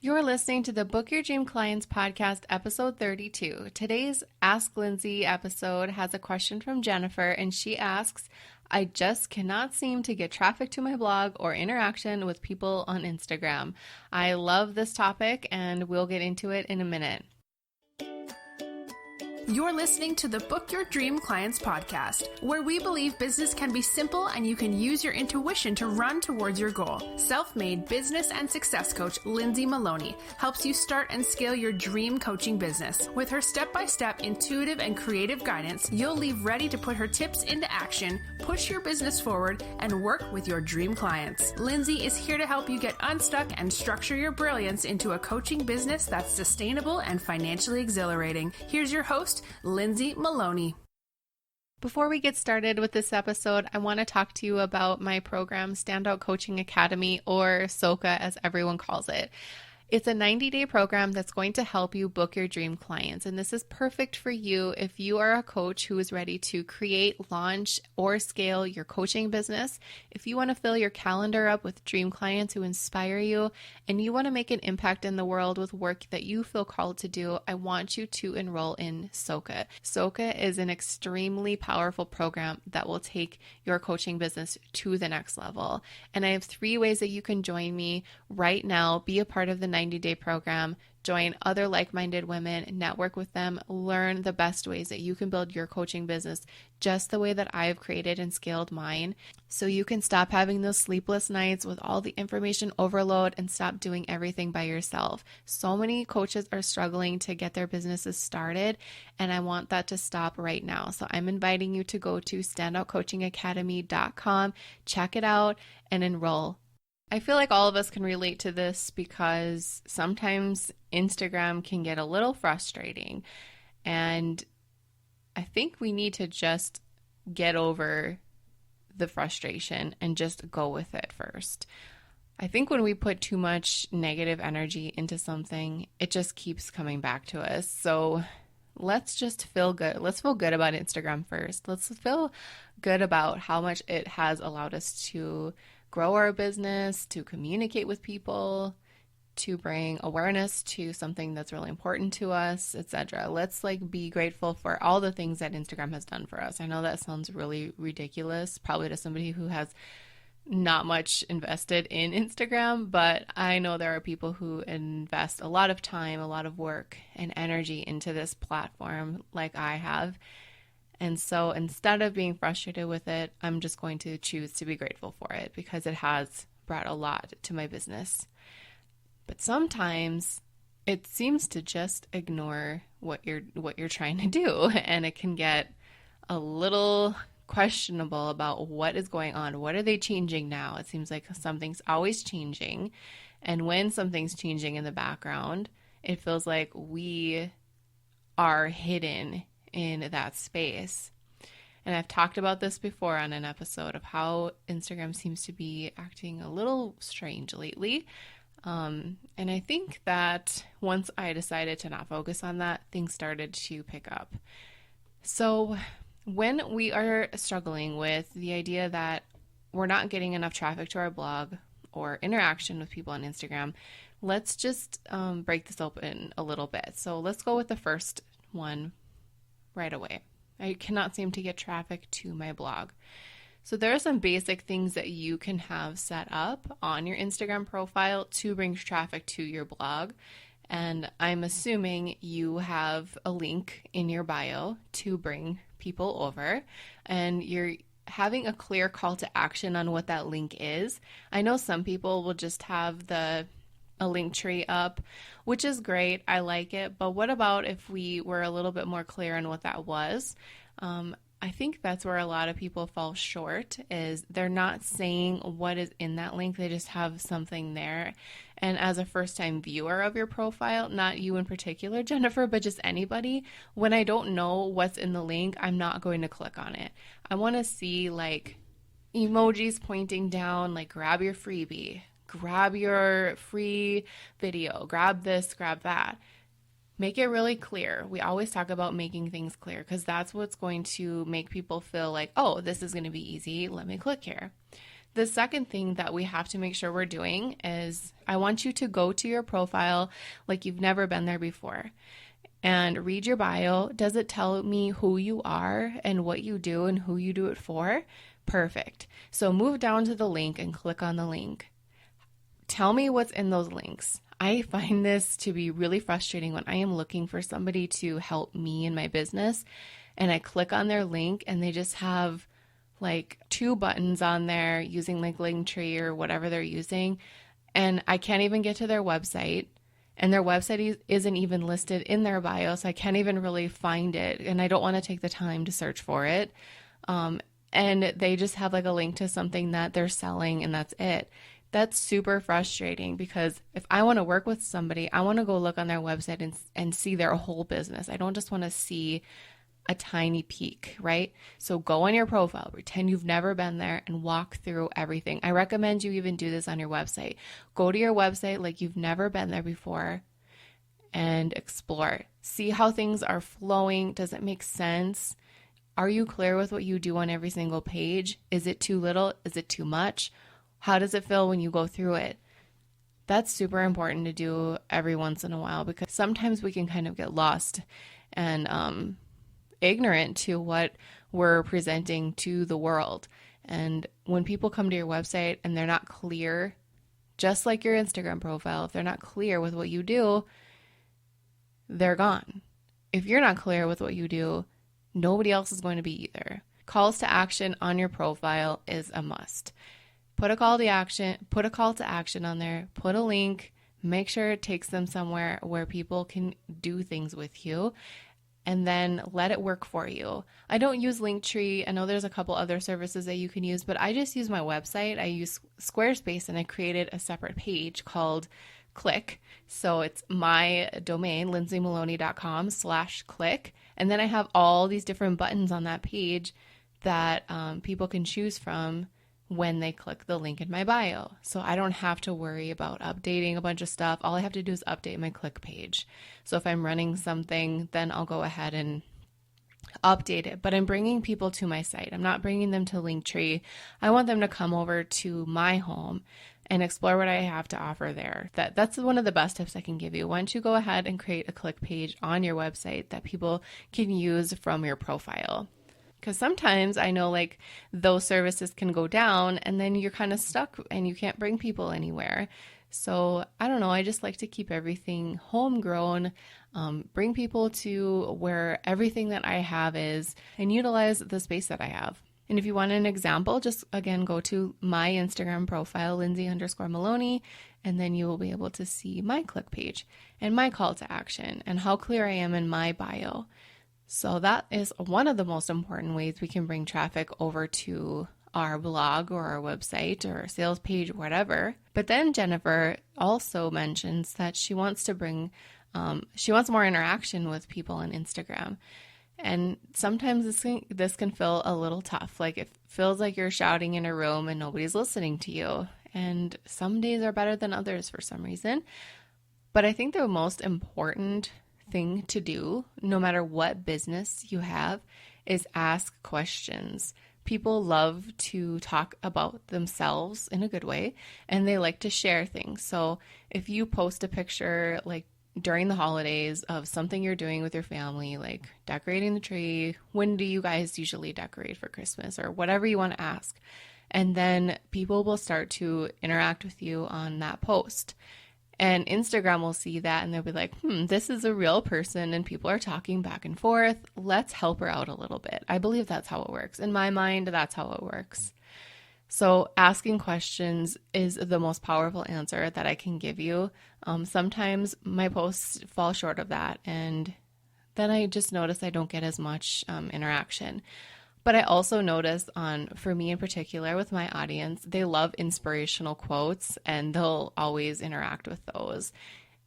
You're listening to the Book Your Dream Clients podcast, episode 32. Today's Ask Lindsay episode has a question from Jennifer, and she asks, I just cannot seem to get traffic to my blog or interaction with people on Instagram. I love this topic, and we'll get into it in a minute. You're listening to the Book Your Dream Clients podcast, where we believe business can be simple and you can use your intuition to run towards your goal. Self-made business and success coach Lindsay Maloney helps you start and scale your dream coaching business. With her step-by-step intuitive and creative guidance, you'll leave ready to put her tips into action, push your business forward, and work with your dream clients. Lindsay is here to help you get unstuck and structure your brilliance into a coaching business that's sustainable and financially exhilarating. Here's your host, Lindsay Maloney. Before we get started with this episode, I want to talk to you about my program, Standout Coaching Academy, or SOCA as everyone calls it. It's a 90-day program that's going to help you book your dream clients. And this is perfect for you if you are a coach who is ready to create, launch, or scale your coaching business. If you want to fill your calendar up with dream clients who inspire you, and you want to make an impact in the world with work that you feel called to do, I want you to enroll in SOCA. SOCA is an extremely powerful program that will take your coaching business to the next level. And I have 3 ways that you can join me right now, be a part of the 90-day program, join other like-minded women, network with them, learn the best ways that you can build your coaching business just the way that I've created and scaled mine, so you can stop having those sleepless nights with all the information overload and stop doing everything by yourself. So many coaches are struggling to get their businesses started, and I want that to stop right now. So I'm inviting you to go to standoutcoachingacademy.com, check it out, and enroll. I feel like all of us can relate to this because sometimes Instagram can get a little frustrating, and I think we need to just get over the frustration and just go with it first. I think when we put too much negative energy into something, it just keeps coming back to us. So let's just feel good. Let's feel good about Instagram first. Let's feel good about how much it has allowed us to grow our business, to communicate with people, to bring awareness to something that's really important to us, etc. Let's be grateful for all the things that Instagram has done for us. I know that sounds really ridiculous, probably to somebody who has not much invested in Instagram, but I know there are people who invest a lot of time, a lot of work and energy into this platform like I have. And so instead of being frustrated with it, I'm just going to choose to be grateful for it because it has brought a lot to my business. But sometimes it seems to just ignore what you're trying to do, and it can get a little questionable about what is going on. What are they changing now? It seems like something's always changing. And when something's changing in the background, it feels like we are hidden in that space. And I've talked about this before on an episode of how Instagram seems to be acting a little strange lately. And I think that once I decided to not focus on that, things started to pick up. So when we are struggling with the idea that we're not getting enough traffic to our blog or interaction with people on Instagram, let's just break this open a little bit. So let's go with the first one right away. I cannot seem to get traffic to my blog. So there are some basic things that you can have set up on your Instagram profile to bring traffic to your blog. And I'm assuming you have a link in your bio to bring people over, and you're having a clear call to action on what that link is. I know some people will just have a link tree up, which is great. I like it. But what about if we were a little bit more clear on what that was? I think that's where a lot of people fall short, is they're not saying what is in that link. They just have something there. And as a first-time viewer of your profile, not you in particular, Jennifer, but just anybody, when I don't know what's in the link, I'm not going to click on it. I want to see emojis pointing down, grab your freebie, grab your free video, grab this, grab that. Make it really clear. We always talk about making things clear because that's what's going to make people feel like, oh, this is going to be easy. Let me click here. The second thing that we have to make sure we're doing is I want you to go to your profile like you've never been there before and read your bio. Does it tell me who you are and what you do and who you do it for? Perfect. So move down to the link and click on the link. Tell me what's in those links. I find this to be really frustrating when I am looking for somebody to help me in my business and I click on their link and they just have like 2 buttons on there using like Linktree or whatever they're using. And I can't even get to their website. And their website isn't even listed in their bio, so I can't even really find it. And I don't want to take the time to search for it. And they just have like a link to something that they're selling and that's it. That's super frustrating because if I want to work with somebody, I want to go look on their website and see their whole business. I don't just want to see a tiny peek, right? So go on your profile, pretend you've never been there and walk through everything. I recommend you even do this on your website. Go to your website like you've never been there before and explore. See how things are flowing. Does it make sense? Are you clear with what you do on every single page? Is it too little? Is it too much? How does it feel when you go through it? That's super important to do every once in a while because sometimes we can kind of get lost and ignorant to what we're presenting to the world. And when people come to your website and they're not clear, just like your Instagram profile, if they're not clear with what you do, they're gone. If you're not clear with what you do, nobody else is going to be either. Calls to action on your profile is a must. Put a call to action on there, put a link, make sure it takes them somewhere where people can do things with you. And then let it work for you. I don't use Linktree. I know there's a couple other services that you can use, but I just use my website. I use Squarespace and I created a separate page called Click. So it's my domain, lindsaymaloney.com/click. And then I have all these different buttons on that page that people can choose from when they click the link in my bio. So I don't have to worry about updating a bunch of stuff. All I have to do is update my click page. So if I'm running something, then I'll go ahead and update it. But I'm bringing people to my site. I'm not bringing them to Linktree. I want them to come over to my home and explore what I have to offer there. That's one of the best tips I can give you. Why don't you go ahead and create a click page on your website that people can use from your profile? Because sometimes I know like those services can go down and then you're kind of stuck and you can't bring people anywhere. So I don't know. I just like to keep everything homegrown, bring people to where everything that I have is and utilize the space that I have. And if you want an example, just again, go to my Instagram profile, Lindsay_Maloney, and then you will be able to see my click page and my call to action and how clear I am in my bio. So that is one of the most important ways we can bring traffic over to our blog or our website or our sales page or whatever. But then Jennifer also mentions that she wants to bring, she wants more interaction with people on Instagram. And sometimes this can feel a little tough. Like it feels like you're shouting in a room and nobody's listening to you. And some days are better than others for some reason. But I think the most important thing to do, no matter what business you have, is ask questions. People love to talk about themselves in a good way, and they like to share things. So if you post a picture like during the holidays of something you're doing with your family, like decorating the tree, when do you guys usually decorate for Christmas, or whatever you want to ask, and then people will start to interact with you on that post. And Instagram will see that and they'll be like, this is a real person and people are talking back and forth. Let's help her out a little bit. I believe that's how it works. In my mind, that's how it works. So asking questions is the most powerful answer that I can give you. Sometimes my posts fall short of that. And then I just notice I don't get as much interaction. But I also notice for me in particular with my audience, they love inspirational quotes and they'll always interact with those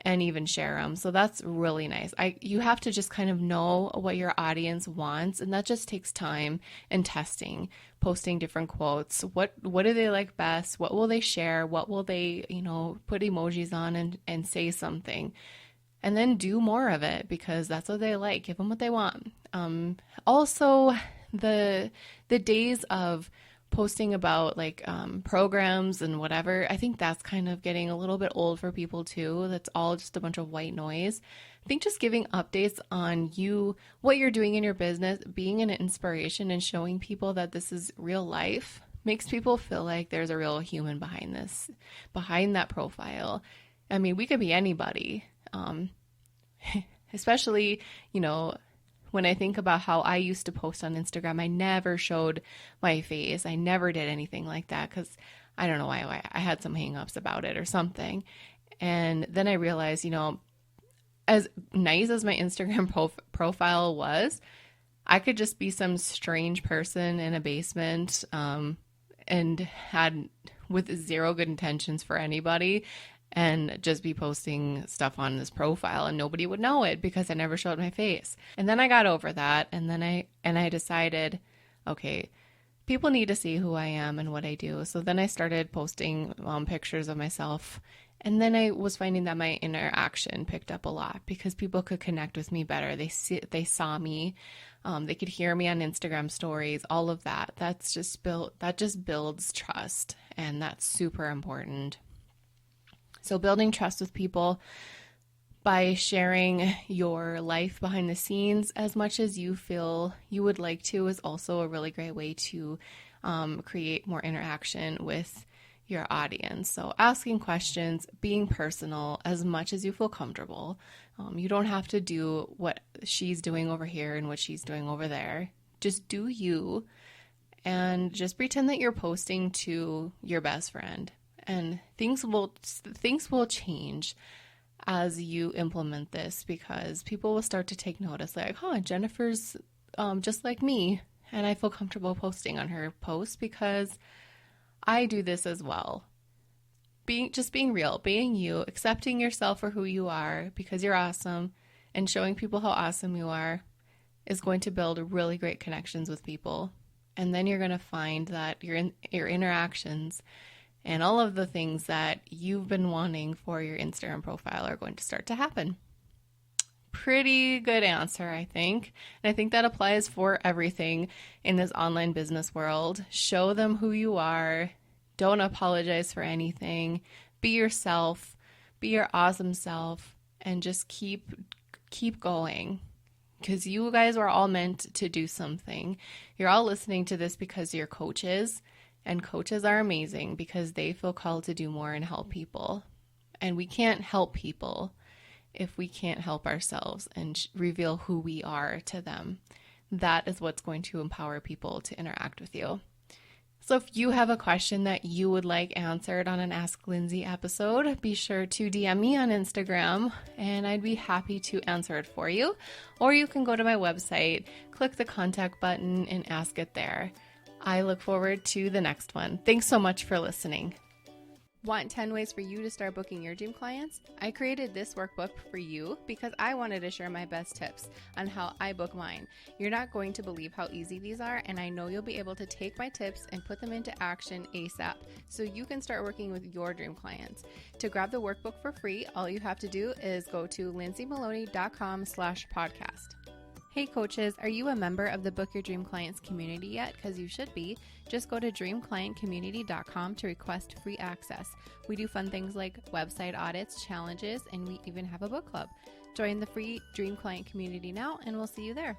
and even share them. So that's really nice. You have to just kind of know what your audience wants, and that just takes time and testing, posting different quotes. What do they like best? What will they share? What will they, put emojis on and say something? And then do more of it because that's what they like. Give them what they want. Also, the days of posting about like programs and whatever, I think that's kind of getting a little bit old for people too. That's all just a bunch of white noise. I think just giving updates on you, what you're doing in your business, being an inspiration and showing people that this is real life makes people feel like there's a real human behind this, behind that profile. I mean, we could be anybody, especially, you know, when I think about how I used to post on Instagram, I never showed my face. I never did anything like that because I don't know why I had some hangups about it or something. And then I realized, you know, as nice as my Instagram profile was, I could just be some strange person in a basement and had with zero good intentions for anybody and just be posting stuff on this profile and nobody would know it because I never showed my face. And then I got over that and then I decided, okay, people need to see who I am and what I do. So then I started posting pictures of myself. And then I was finding that my interaction picked up a lot because people could connect with me better. They saw me, they could hear me on Instagram stories, all of that. That just builds trust, and that's super important. So building trust with people by sharing your life behind the scenes as much as you feel you would like to is also a really great way to create more interaction with your audience. So asking questions, being personal as much as you feel comfortable. You don't have to do what she's doing over here and what she's doing over there. Just do you and just pretend that you're posting to your best friend. And things will change as you implement this because people will start to take notice like, oh, Jennifer's just like me. And I feel comfortable posting on her posts because I do this as well. Being real, being you, accepting yourself for who you are because you're awesome and showing people how awesome you are is going to build really great connections with people. And then you're going to find that your interactions and all of the things that you've been wanting for your Instagram profile are going to start to happen. Pretty good answer, I think. And I think that applies for everything in this online business world. Show them who you are. Don't apologize for anything. Be yourself. Be your awesome self. And just keep going. Because you guys were all meant to do something. You're all listening to this because you're coaches. And coaches are amazing because they feel called to do more and help people. And we can't help people if we can't help ourselves and reveal who we are to them. That is what's going to empower people to interact with you. So if you have a question that you would like answered on an Ask Lindsay episode, be sure to DM me on Instagram and I'd be happy to answer it for you. Or you can go to my website, click the contact button and ask it there. I look forward to the next one. Thanks so much for listening. Want 10 ways for you to start booking your dream clients? I created this workbook for you because I wanted to share my best tips on how I book mine. You're not going to believe how easy these are, and I know you'll be able to take my tips and put them into action ASAP so you can start working with your dream clients. To grab the workbook for free, all you have to do is go to lindsaymaloney.com/podcast. Hey coaches, are you a member of the Book Your Dream Clients community yet? Because you should be. Just go to dreamclientcommunity.com to request free access. We do fun things like website audits, challenges, and we even have a book club. Join the free Dream Client community now, and we'll see you there.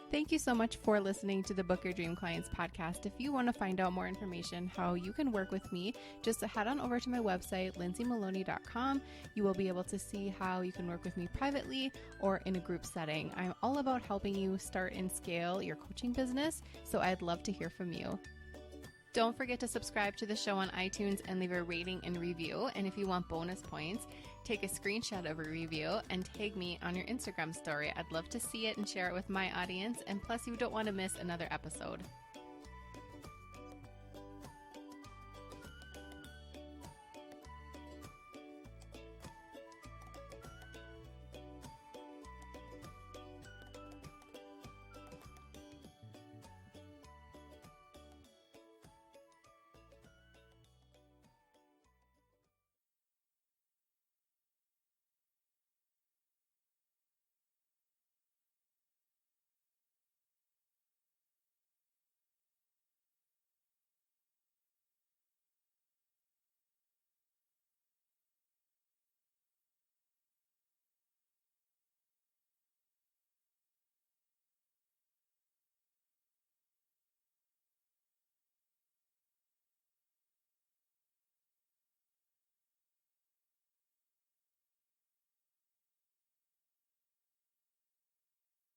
Thank you so much for listening to the Book Your Dream Clients podcast. If you want to find out more information how you can work with me, just head on over to my website, lindsaymaloney.com. You will be able to see how you can work with me privately or in a group setting. I'm all about helping you start and scale your coaching business, so I'd love to hear from you. Don't forget to subscribe to the show on iTunes and leave a rating and review. And if you want bonus points, take a screenshot of a review and tag me on your Instagram story. I'd love to see it and share it with my audience. And plus, you don't want to miss another episode.